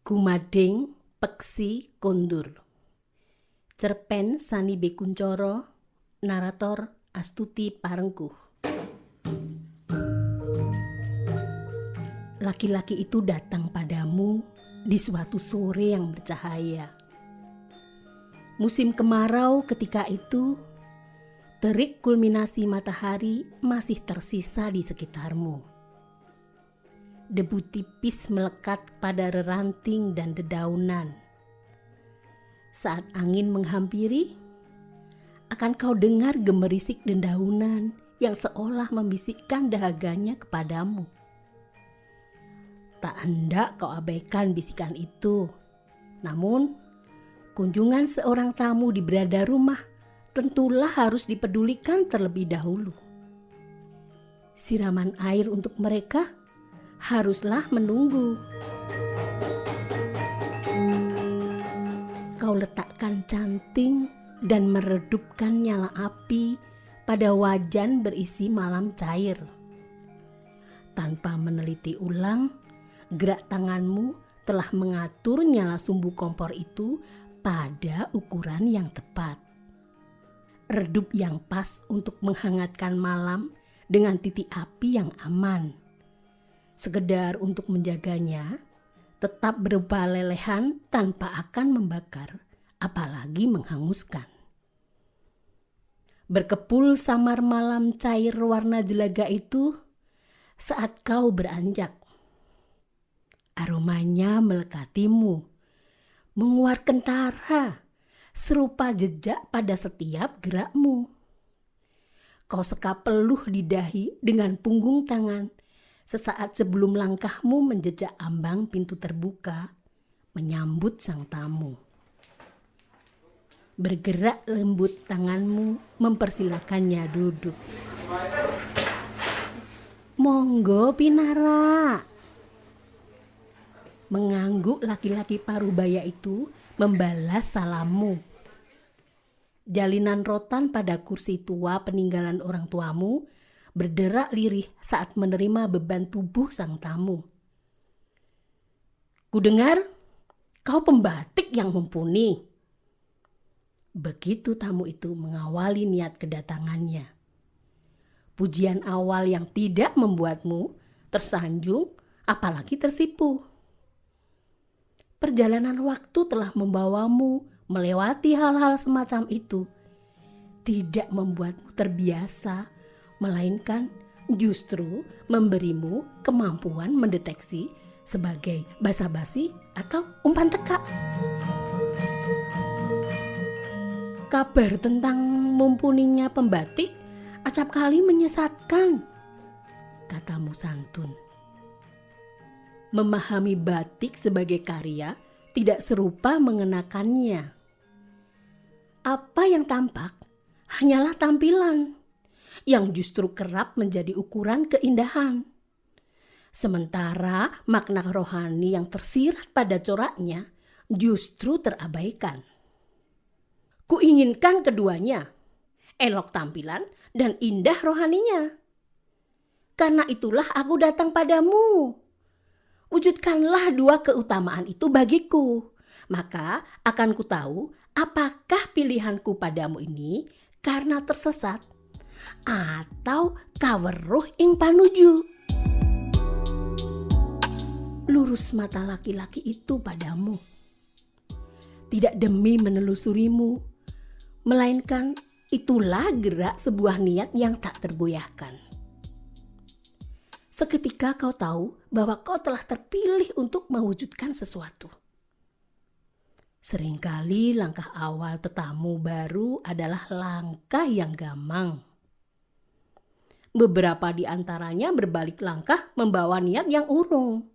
Gumading Peksi Kondur. Cerpen Sani B. Kuncoro. Narator Astuti Parengkuh. Laki-laki itu datang padamu di suatu sore yang bercahaya. Musim kemarau ketika itu, terik kulminasi matahari masih tersisa di sekitarmu. Debu tipis melekat pada reranting dan dedaunan. Saat angin menghampiri, akan kau dengar gemerisik dedaunan yang seolah membisikkan dahaganya kepadamu. Tak hendak kau abaikan bisikan itu. Namun, kunjungan seorang tamu di berada rumah tentulah harus dipedulikan terlebih dahulu. Siraman air untuk mereka haruslah menunggu. Kau letakkan canting dan meredupkan nyala api pada wajan berisi malam cair. Tanpa meneliti ulang, gerak tanganmu telah mengatur nyala sumbu kompor itu pada ukuran yang tepat. Redup yang pas untuk menghangatkan malam dengan titik api yang aman. Sekedar untuk menjaganya, tetap berupa lelehan tanpa akan membakar, apalagi menghanguskan. Berkepul samar malam cair warna jelaga itu saat kau beranjak. Aromanya melekatimu, menguar kentara, serupa jejak pada setiap gerakmu. Kau sekap peluh di dahi dengan punggung tangan, sesaat sebelum langkahmu menjejak ambang pintu terbuka, menyambut sang tamu. Bergerak lembut tanganmu mempersilakannya duduk. Monggo Pinara. Mengangguk laki-laki parubaya itu membalas salammu. Jalinan rotan pada kursi tua peninggalan orang tuamu berderak lirih saat menerima beban tubuh sang tamu. Kudengar kau pembatik yang mumpuni. Begitu tamu itu mengawali niat kedatangannya. Pujian awal yang tidak membuatmu tersanjung apalagi tersipu. Perjalanan waktu telah membawamu melewati hal-hal semacam itu. Tidak membuatmu terbiasa, melainkan justru memberimu kemampuan mendeteksi sebagai basa-basi atau umpan teka. Kabar tentang mumpuninya pembatik acap kali menyesatkan, katamu santun. Memahami batik sebagai karya tidak serupa mengenakannya. Apa yang tampak hanyalah tampilan, yang justru kerap menjadi ukuran keindahan. Sementara makna rohani yang tersirat pada coraknya justru terabaikan. Kuinginkan keduanya, elok tampilan dan indah rohaninya. Karena itulah aku datang padamu. Wujudkanlah dua keutamaan itu bagiku, maka akan ku tahu apakah pilihanku padamu ini karena tersesat atau kaweruh ing panuju. Lurus mata laki-laki itu padamu, tidak demi menelusurimu, melainkan itulah gerak sebuah niat yang tak tergoyahkan. Seketika kau tahu bahwa kau telah terpilih untuk mewujudkan sesuatu. Seringkali langkah awal tetamu baru adalah langkah yang gamang. Beberapa di antaranya berbalik langkah membawa niat yang urung.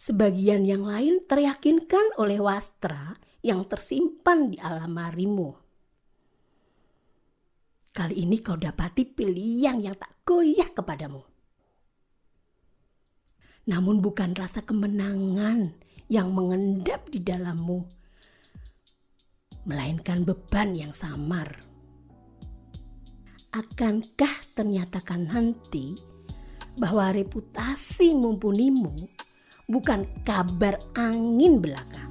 Sebagian yang lain teryakinkan oleh wastra yang tersimpan di alamarimu. Kali ini kau dapati pilihan yang tak goyah kepadamu. Namun bukan rasa kemenangan yang mengendap di dalammu, melainkan beban yang samar. Akankah ternyatakan nanti bahwa reputasi mumpunimu bukan kabar angin belaka.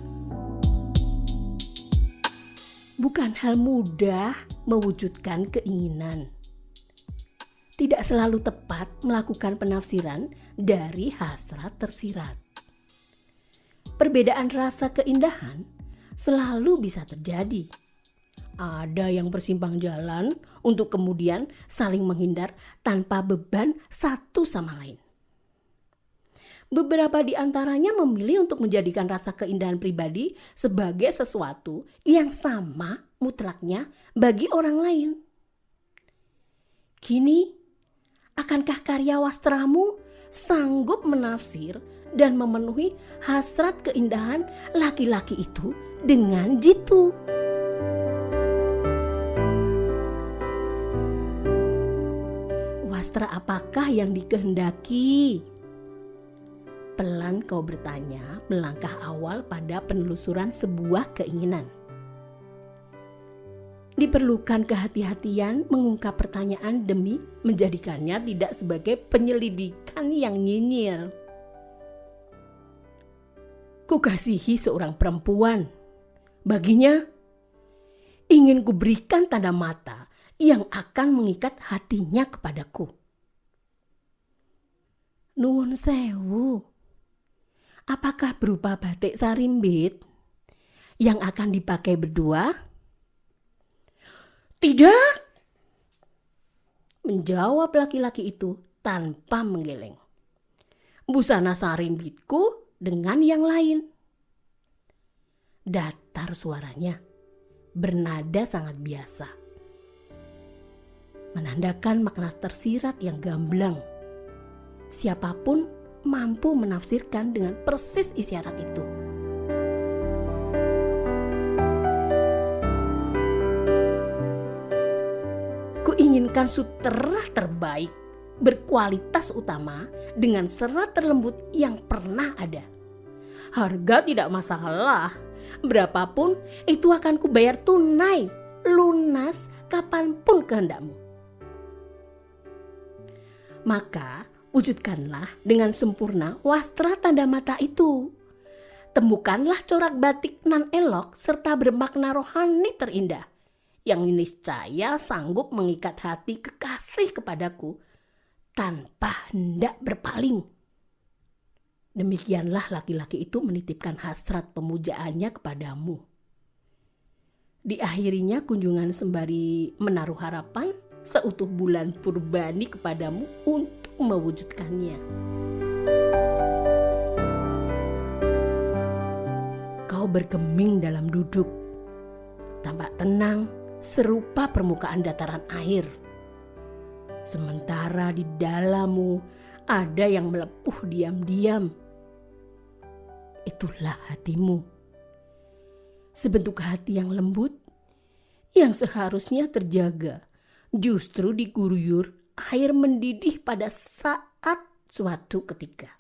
Bukan hal mudah mewujudkan keinginan. Tidak selalu tepat melakukan penafsiran dari hasrat tersirat. Perbedaan rasa keindahan selalu bisa terjadi. Ada yang bersimpang jalan untuk kemudian saling menghindar tanpa beban satu sama lain. Beberapa di antaranya memilih untuk menjadikan rasa keindahan pribadi sebagai sesuatu yang sama mutlaknya bagi orang lain. Kini, akankah karya wastramu sanggup menafsir dan memenuhi hasrat keindahan laki-laki itu dengan jitu? Wastra apakah yang dikehendaki? Pelan kau bertanya melangkah awal pada penelusuran sebuah keinginan. Diperlukan kehati-hatian mengungkap pertanyaan demi menjadikannya tidak sebagai penyelidikan yang nyinyir. Kukasihi seorang perempuan. Baginya, ingin kuberikan tanda mata yang akan mengikat hatinya kepadaku. Nuwun sewu, apakah berupa batik sarimbit yang akan dipakai berdua? Tidak, menjawab laki-laki itu tanpa menggeleng. Busana sarimbitku dengan yang lain. Datar suaranya, bernada sangat biasa, menandakan makna tersirat yang gamblang. Siapapun mampu menafsirkan dengan persis isyarat itu. Kuinginkan sutera terbaik, berkualitas utama dengan serat terlembut yang pernah ada. Harga tidak masalah, berapapun itu akan kubayar tunai, lunas kapanpun kehendakmu. Maka wujudkanlah dengan sempurna wastra tanda mata itu. Temukanlah corak batik nan elok serta bermakna rohani terindah yang niscaya sanggup mengikat hati kekasih kepadaku tanpa hendak berpaling. Demikianlah laki-laki itu menitipkan hasrat pemujaannya kepadamu. Diakhirinya kunjungan sembari menaruh harapan seutuh bulan purbani kepadamu untuk mewujudkannya. Kau bergeming dalam duduk, tampak tenang serupa permukaan dataran air. Sementara di dalammu ada yang melepuh diam-diam. Itulah hatimu. Sebentuk hati yang lembut, yang seharusnya terjaga, justru diguyur air mendidih pada saat suatu ketika.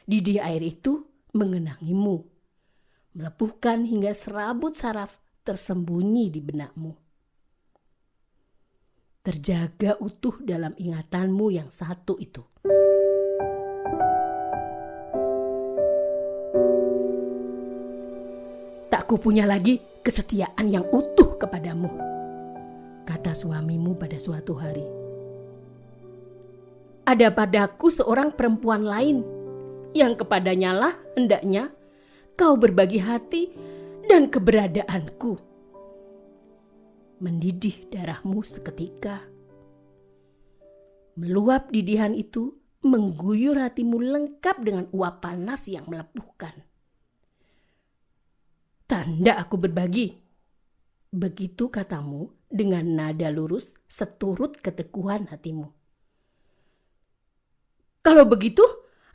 Didih air itu mengenangimu, melepuhkan hingga serabut saraf tersembunyi di benakmu. Terjaga utuh dalam ingatanmu yang satu itu. Tak kupunya lagi kesetiaan yang utuh kepadamu, kata suamimu pada suatu hari. Ada padaku seorang perempuan lain yang kepadanya lah hendaknya kau berbagi hati dan keberadaanku. Mendidih darahmu seketika. Meluap didihan itu mengguyur hatimu lengkap dengan uap panas yang melepuhkan. Tanda aku berbagi. Begitu katamu dengan nada lurus seturut keteguhan hatimu. Kalau begitu,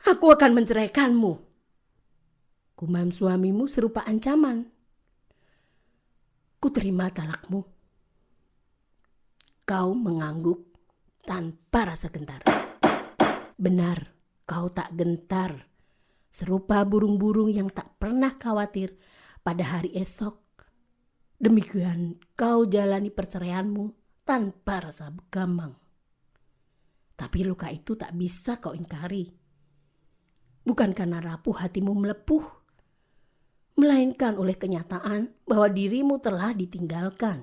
aku akan menceraikanmu. Gumam suamimu serupa ancaman. Kuterima talakmu. Kau mengangguk tanpa rasa gentar. Benar, kau tak gentar. Serupa burung-burung yang tak pernah khawatir pada hari esok. Demikian kau jalani perceraianmu tanpa rasa gamang. Tapi luka itu tak bisa kau ingkari. bukan karena rapuh hatimu melepuh, melainkan oleh kenyataan bahwa dirimu telah ditinggalkan,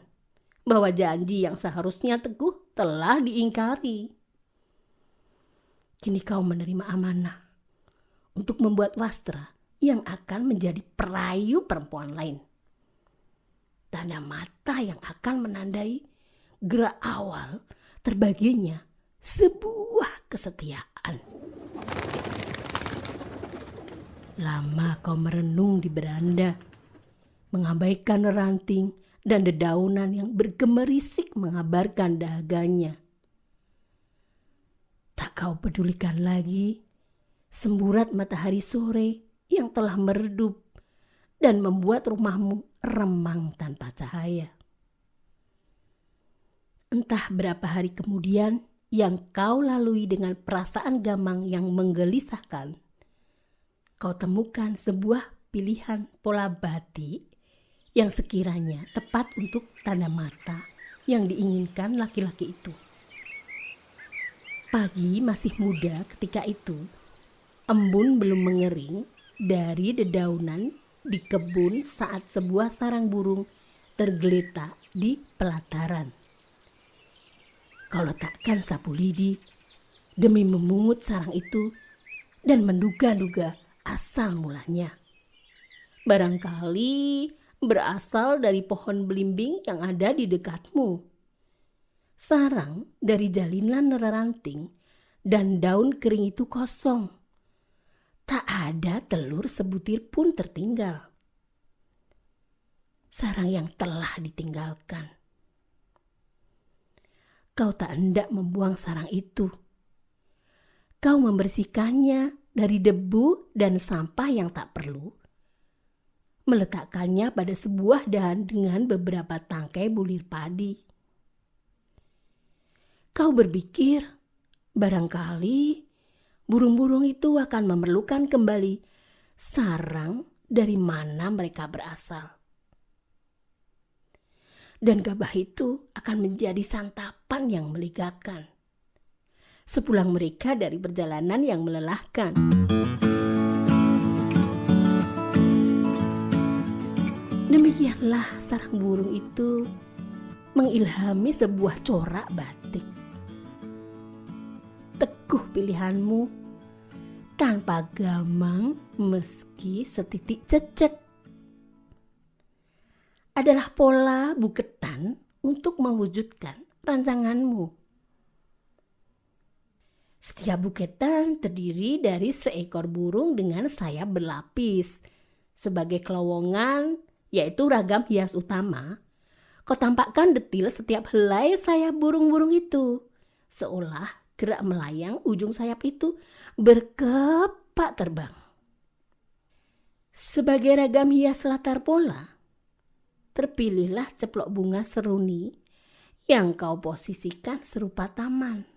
bahwa janji yang seharusnya teguh telah diingkari. Kini kau menerima amanah untuk membuat wastra yang akan menjadi perayu perempuan lain. Tanda mata yang akan menandai gerak awal terbaginya sebuah kesetiaan. Lama kau merenung di beranda, mengabaikan ranting dan dedaunan yang bergemerisik mengabarkan dahaganya. Tak kau pedulikan lagi semburat matahari sore yang telah meredup dan membuat rumahmu remang tanpa cahaya. Entah berapa hari kemudian yang kau lalui dengan perasaan gamang yang menggelisahkan, kau temukan sebuah pilihan pola batik yang sekiranya tepat untuk tanda mata yang diinginkan laki-laki itu. Pagi masih muda ketika itu. Embun belum mengering dari dedaunan di kebun saat sebuah sarang burung tergeletak di pelataran. Kau letakkan sapu lidi demi memungut sarang itu dan menduga-duga asal mulanya. Barangkali berasal dari pohon belimbing yang ada di dekatmu. Sarang dari jalinan ranting dan daun kering itu kosong. Tak ada telur sebutir pun tertinggal. Sarang yang telah ditinggalkan. Kau tak hendak membuang sarang itu. Kau membersihkannya dari debu dan sampah yang tak perlu. Meletakkannya pada sebuah dahan dengan beberapa tangkai bulir padi. Kau berpikir, barangkali burung-burung itu akan memerlukan kembali sarang dari mana mereka berasal. Dan gabah itu akan menjadi santapan yang melegakan sepulang mereka dari perjalanan yang melelahkan. Demikianlah sarang burung itu mengilhami sebuah corak batik. Teguh pilihanmu tanpa gamang meski setitik cecek. Adalah pola buketan untuk mewujudkan rancanganmu. Setiap buketan terdiri dari seekor burung dengan sayap berlapis. Sebagai kelowongan, yaitu ragam hias utama, kau tampakkan detil setiap helai sayap burung-burung itu. Seolah gerak melayang ujung sayap itu berkepak terbang. Sebagai ragam hias latar pola, terpilihlah ceplok bunga seruni yang kau posisikan serupa taman.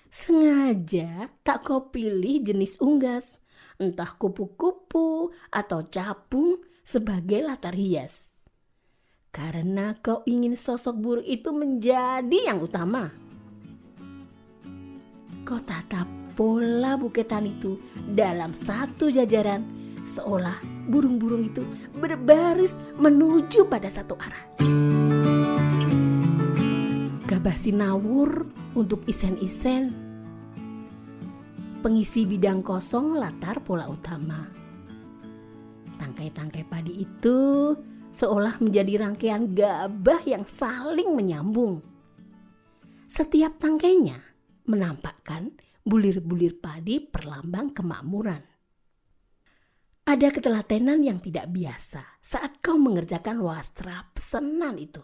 Sengaja tak kau pilih jenis unggas, entah kupu-kupu atau capung sebagai latar hias. Karena kau ingin sosok burung itu menjadi yang utama. Kau tatap pola buketan itu dalam satu jajaran, seolah burung-burung itu berbaris menuju pada satu arah. Gabah sinawur untuk isen-isen, pengisi bidang kosong latar pola utama. Tangkai-tangkai padi itu seolah menjadi rangkaian gabah yang saling menyambung. Setiap tangkainya menampakkan bulir-bulir padi perlambang kemakmuran. Ada ketelatenan yang tidak biasa saat kau mengerjakan wastra pesanan itu.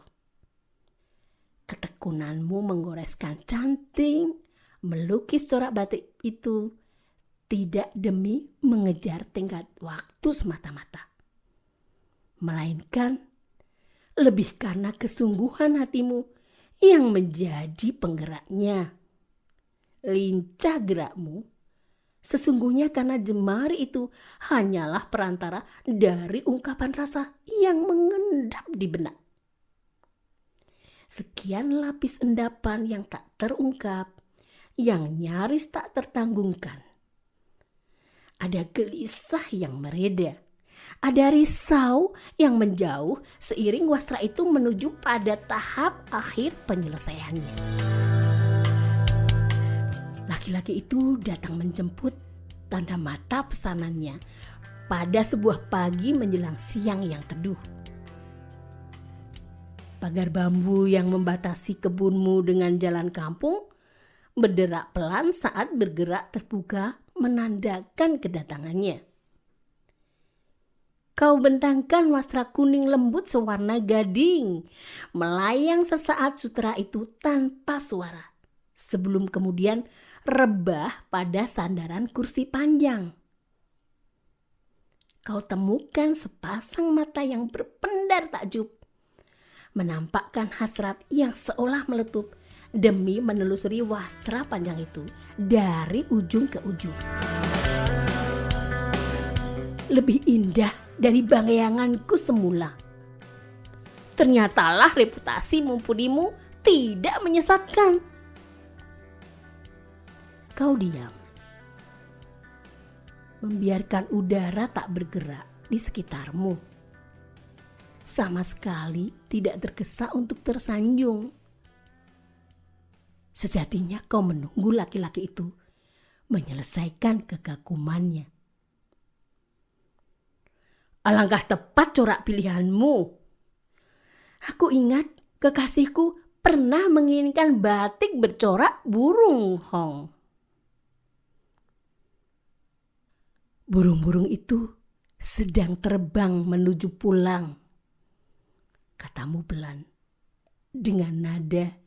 Ketekunanmu menggoreskan canting, melukis corak batik itu tidak demi mengejar tenggat waktu semata-mata, melainkan lebih karena kesungguhan hatimu yang menjadi penggeraknya. Lincah gerakmu sesungguhnya karena jemari itu hanyalah perantara dari ungkapan rasa yang mengendap di benak. Sekian lapis endapan yang tak terungkap, yang nyaris tak tertanggungkan. Ada gelisah yang mereda. Ada risau yang menjauh seiring wastra itu menuju pada tahap akhir penyelesaiannya. Laki-laki itu datang menjemput tanda mata pesanannya pada sebuah pagi menjelang siang yang teduh. Pagar bambu yang membatasi kebunmu dengan jalan kampung berderak pelan saat bergerak terbuka menandakan kedatangannya. Kau bentangkan wastra kuning lembut sewarna gading, melayang sesaat sutera itu tanpa suara, sebelum kemudian rebah pada sandaran kursi panjang. Kau temukan sepasang mata yang berpendar takjub, menampakkan hasrat yang seolah meletup demi menelusuri wastra panjang itu dari ujung ke ujung. Lebih indah dari bayanganku semula. Ternyatalah reputasi mumpunimu tidak menyesatkan. Kau diam, membiarkan udara tak bergerak di sekitarmu. Sama sekali tidak tergesa untuk tersanjung. Sejatinya kau menunggu laki-laki itu menyelesaikan kekagumannya. Alangkah tepat corak pilihanmu. Aku ingat kekasihku pernah menginginkan batik bercorak burung hong. Burung-burung itu sedang terbang menuju pulang, katamu pelan dengan nada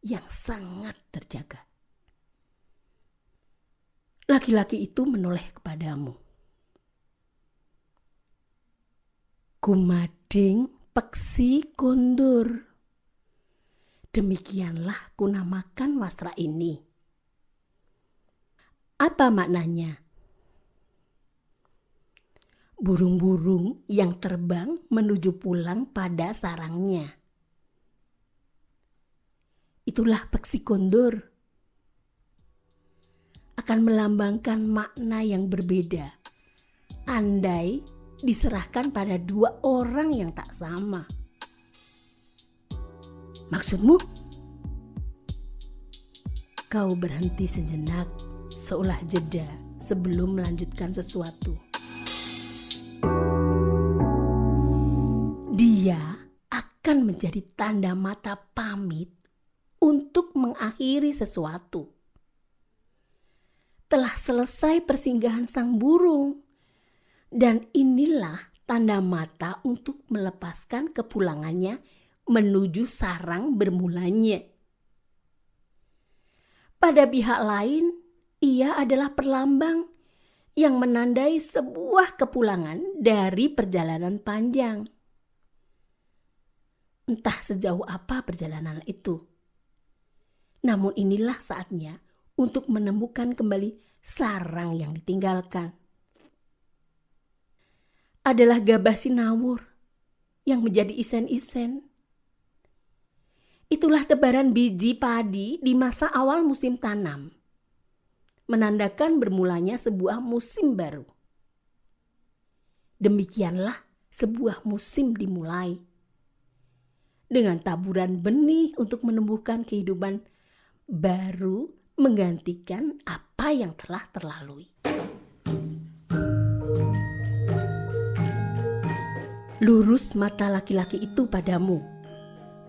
yang sangat terjaga. Laki-laki itu menoleh kepadamu. Gumading peksi kondur. Demikianlah kunamakan wastra ini. Apa maknanya? Burung-burung yang terbang menuju pulang pada sarangnya. Itulah peksi kondur. Akan melambangkan makna yang berbeda. Andai diserahkan pada dua orang yang tak sama. Maksudmu? Kau berhenti sejenak, seolah jeda sebelum melanjutkan sesuatu. Dia akan menjadi tanda mata pamit untuk mengakhiri sesuatu. Telah selesai persinggahan sang burung, dan inilah tanda mata untuk melepaskan kepulangannya menuju sarang bermulanya. Pada pihak lain, ia adalah perlambang yang menandai sebuah kepulangan dari perjalanan panjang. Entah sejauh apa perjalanan itu. Namun inilah saatnya untuk menemukan kembali sarang yang ditinggalkan. Adalah gabah sinawur yang menjadi isen-isen. Itulah tebaran biji padi di masa awal musim tanam, menandakan bermulanya sebuah musim baru. Demikianlah sebuah musim dimulai, dengan taburan benih untuk menumbuhkan kehidupan baru menggantikan apa yang telah terlalui. Lurus mata laki-laki itu padamu.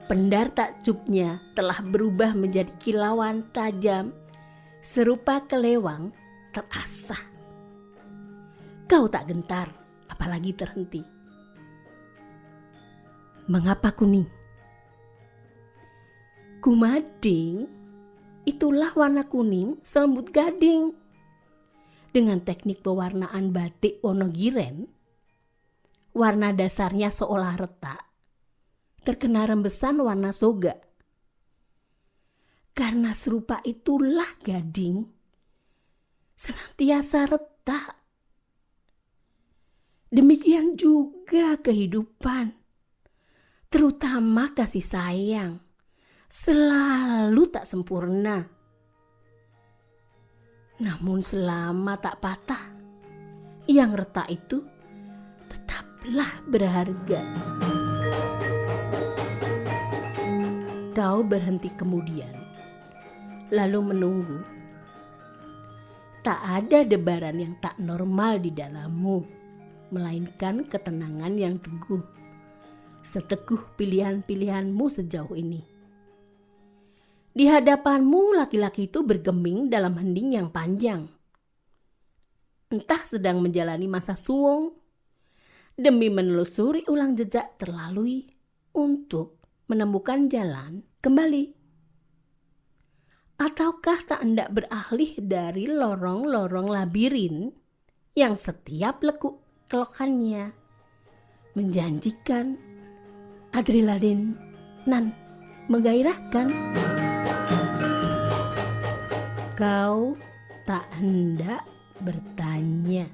Pendar takjubnya telah berubah menjadi kilauan tajam, serupa kelewang terasah. Kau tak gentar, apalagi terhenti. Mengapa kuning? Gumading, itulah warna kuning selembut gading. Dengan teknik pewarnaan batik Wonogiren, warna dasarnya seolah retak, terkena rembesan warna soga. Karena serupa itulah gading, senantiasa retak. Demikian juga kehidupan, terutama kasih sayang, selalu tak sempurna. Namun selama tak patah, yang retak itu tetaplah berharga. Kau berhenti kemudian, lalu menunggu. Tak ada debaran yang tak normal di dalammu, melainkan ketenangan yang teguh, seteguh pilihan-pilihanmu sejauh ini. Di hadapanmu laki-laki itu bergeming dalam hening yang panjang. Entah sedang menjalani masa suwung, demi menelusuri ulang jejak terlalui untuk menemukan jalan kembali. Ataukah tak hendak beralih dari lorong-lorong labirin yang setiap lekuk kelokannya menjanjikan adrenalin nan menggairahkan? Kau tak hendak bertanya.